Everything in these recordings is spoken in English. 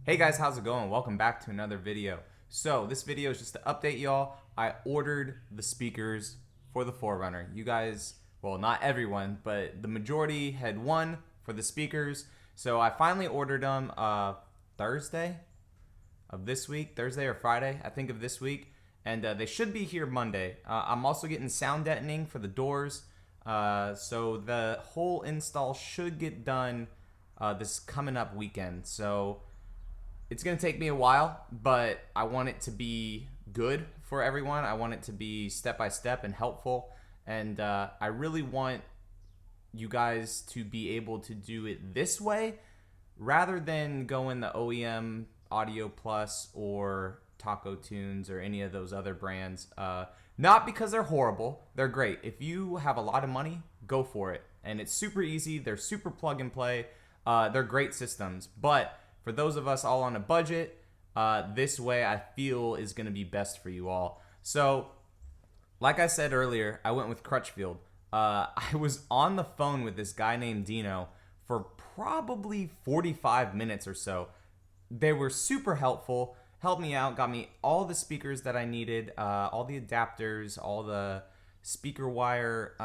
Hey guys, how's it going? Welcome back to another video. So this video is just to update y'all. I ordered the speakers for the 4Runner. You guys, well, not everyone, but the majority had won for the speakers. So I finally ordered them Thursday of this week, Thursday or Friday, I think of this week. And they should be here Monday. I'm also getting sound deadening for the doors. So the whole install should get done this coming up weekend. So it's going to take me a while, but I want it to be good for everyone. I want it to be step by step and helpful. And I really want you guys to be able to do it this way rather than going the OEM Audio Plus or Taco Tunes or any of those other brands. Not because they're horrible. They're great. If you have a lot of money, go for it. And it's super easy. They're super plug and play. They're great systems. But for those of us all on a budget, this way I feel is going to be best for you all. So, like I said earlier, I went with Crutchfield. I was on the phone with this guy named Dino for probably 45 minutes or so. They were super helpful, helped me out, got me all the speakers that I needed, all the adapters, all the speaker wire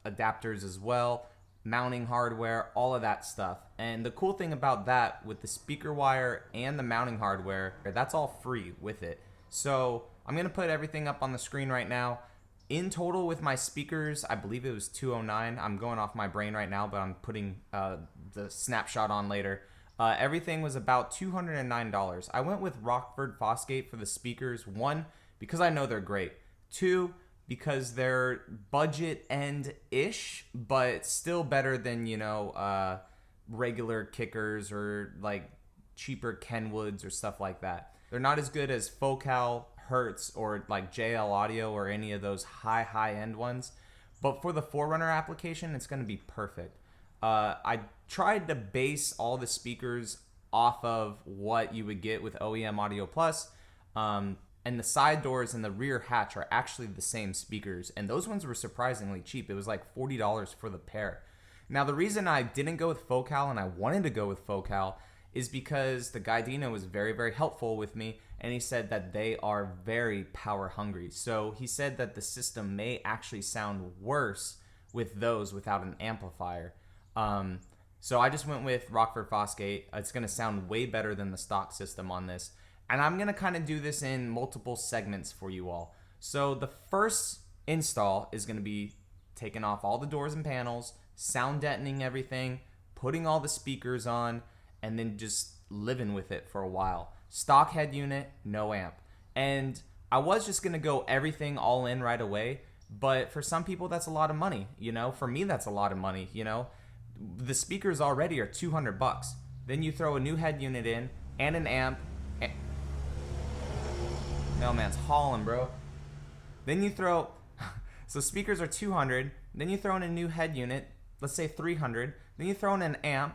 adapters as well, mounting hardware, all of that stuff. And the cool thing about that with the speaker wire and the mounting hardware, that's all free with it. So I'm gonna put everything up on the screen right now. In total with my speakers, I believe it was $209. I'm going off my brain right now, but I'm putting the snapshot on later. Everything was about $209. I went with Rockford Fostgate for the speakers. One, because I know they're great. Two, because they're budget end-ish, but still better than, you know, regular kickers or like cheaper Kenwoods or stuff like that. They're not as good as Focal, Hertz, or like JL Audio or any of those high-end ones. But for the 4Runner application, it's going to be perfect. I tried to base all the speakers off of what you would get with OEM Audio Plus. And the side doors and the rear hatch are actually the same speakers. And those ones were surprisingly cheap. It was like $40 for the pair. Now, the reason I didn't go with Focal and I wanted to go with Focal is because the guy Dino was very, very helpful with me. And he said that they are very power hungry. So he said that the system may actually sound worse with those without an amplifier. So I just went with Rockford Fostgate. It's going to sound way better than the stock system on this. And I'm going to kind of do this in multiple segments for you all. So the first install is going to be taking off all the doors and panels, sound deadening everything, putting all the speakers on, and then just living with it for a while. Stock head unit, no amp. And I was just going to go everything all in right away. But for some people, that's a lot of money. You know, for me, that's a lot of money. You know, the speakers already are $200. Then you throw a new head unit in and an amp. Mailman's hauling, bro. Then you throw, so speakers are 200. Then you throw in a new head unit, let's say 300. Then you throw in an amp,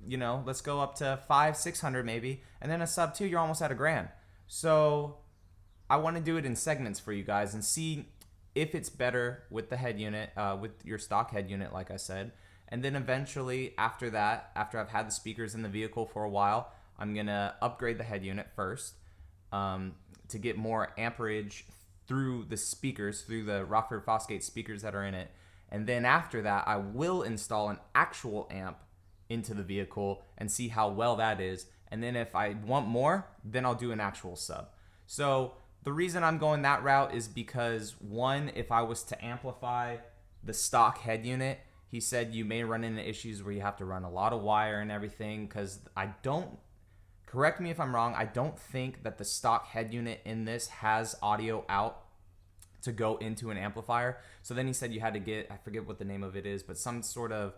you know, let's go up to 500-600 maybe. And then a sub 2, you're almost at $1,000. So I want to do it in segments for you guys and see if it's better with the head unit, with your stock head unit, like I said. And then eventually after that, after I've had the speakers in the vehicle for a while, I'm going to upgrade the head unit first. To get more amperage through the speakers, through the Rockford Fostgate speakers that are in it. And then after that, I will install an actual amp into the vehicle and see how well that is. And then if I want more, then I'll do an actual sub. So the reason I'm going that route is because, one, if I was to amplify the stock head unit, he said you may run into issues where you have to run a lot of wire and everything, because correct me if I'm wrong, I don't think that the stock head unit in this has audio out to go into an amplifier. So then he said you had to get, I forget what the name of it is, but some sort of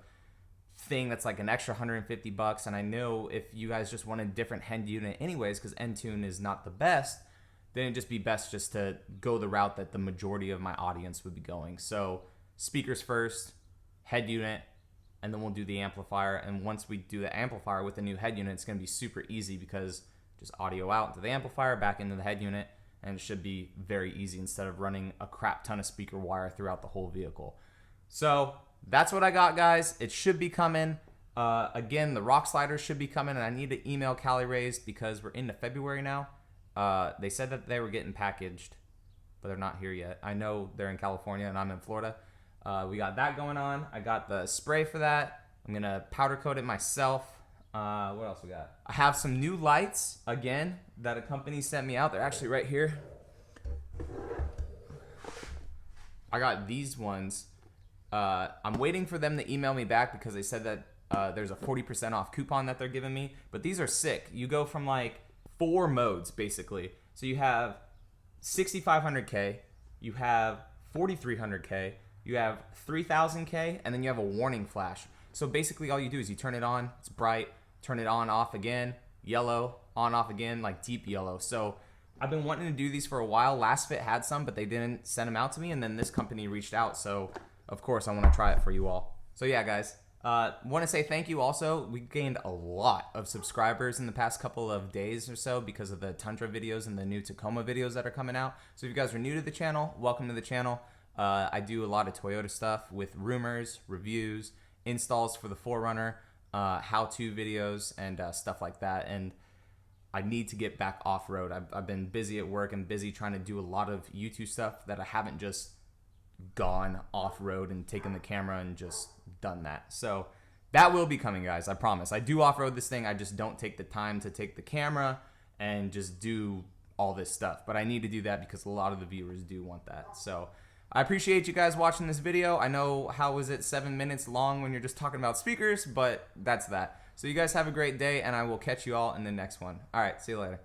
thing that's like an extra $150. And I know if you guys just want a different head unit anyways, because N-Tune is not the best, then it'd just be best just to go the route that the majority of my audience would be going. So speakers first, head unit, and then we'll do the amplifier. And once we do the amplifier with the new head unit, it's going to be super easy because just audio out into the amplifier, back into the head unit, and it should be very easy instead of running a crap ton of speaker wire throughout the whole vehicle. So that's what I got, guys. It should be coming. Again, the rock sliders should be coming, and I need to email Cali Rays because we're into February now. They said that they were getting packaged, but they're not here yet. I know they're in California and I'm in Florida. We got that going on. I got the spray for that. I'm gonna powder coat it myself. What else we got? I have some new lights, again, that a company sent me out. They're actually right here. I got these ones. I'm waiting for them to email me back because they said that there's a 40% off coupon that they're giving me. But these are sick. You go from like 4 modes, basically. So you have 6500K, you have 4300K, you have 3000K, and then you have a warning flash. So basically all you do is you turn it on, it's bright, turn it on, off again, yellow, on, off again, like deep yellow. So I've been wanting to do these for a while. Last Fit had some, but they didn't send them out to me, and then this company reached out. So of course I want to try it for you all. So yeah, guys, want to say thank you also. We gained a lot of subscribers in the past couple of days or so because of the Tundra videos and the new Tacoma videos that are coming out. So if you guys are new to the channel, welcome to the channel. I do a lot of Toyota stuff with rumors, reviews, installs for the 4Runner, how-to videos, and stuff like that. And I need to get back off-road. I've been busy at work and busy trying to do a lot of YouTube stuff that I haven't just gone off-road and taken the camera and just done that. So that will be coming, guys. I promise. I do off-road this thing. I just don't take the time to take the camera and just do all this stuff. But I need to do that because a lot of the viewers do want that. So I appreciate you guys watching this video. I know, how was it 7 minutes long when you're just talking about speakers, but that's that. So you guys have a great day, and I will catch you all in the next one. All right, see you later.